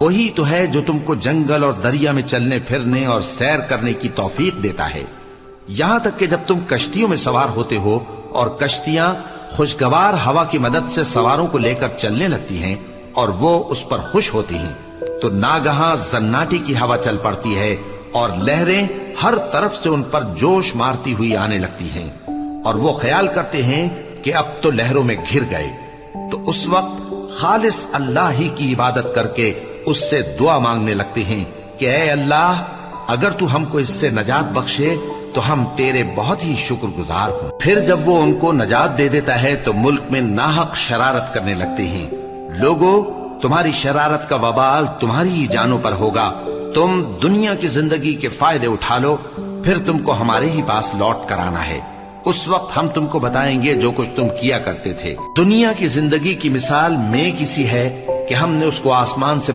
وہی تو ہے جو تم کو جنگل اور دریا میں چلنے پھرنے اور سیر کرنے کی توفیق دیتا ہے، یہاں تک کہ جب تم کشتیوں میں سوار ہوتے ہو اور کشتیاں خوشگوار ہوا کی مدد سے سواروں کو لے کر چلنے لگتی ہیں اور وہ اس پر خوش ہوتی ہیں، تو ناگہاں زناٹی کی ہوا چل پڑتی ہے اور لہریں ہر طرف سے ان پر جوش مارتی ہوئی آنے لگتی ہیں، اور وہ خیال کرتے ہیں کہ اب تو لہروں میں گھر گئے، تو اس وقت خالص اللہ ہی کی عبادت کر کے اس سے دعا مانگنے لگتے ہیں کہ اے اللہ، اگر تو ہم کو اس سے نجات بخشے تو ہم تیرے بہت ہی شکر گزار ہوں۔ پھر جب وہ ان کو نجات دے دیتا ہے تو ملک میں ناحق شرارت کرنے لگتے ہیں۔ لوگو، تمہاری شرارت کا وبال تمہاری ہی جانوں پر ہوگا، تم دنیا کی زندگی کے فائدے اٹھا لو، پھر تم کو ہمارے ہی پاس لوٹ کر آنا ہے، اس وقت ہم تم کو بتائیں گے جو کچھ تم کیا کرتے تھے۔ دنیا کی زندگی کی مثال میں کسی ہے کہ ہم نے اس کو آسمان سے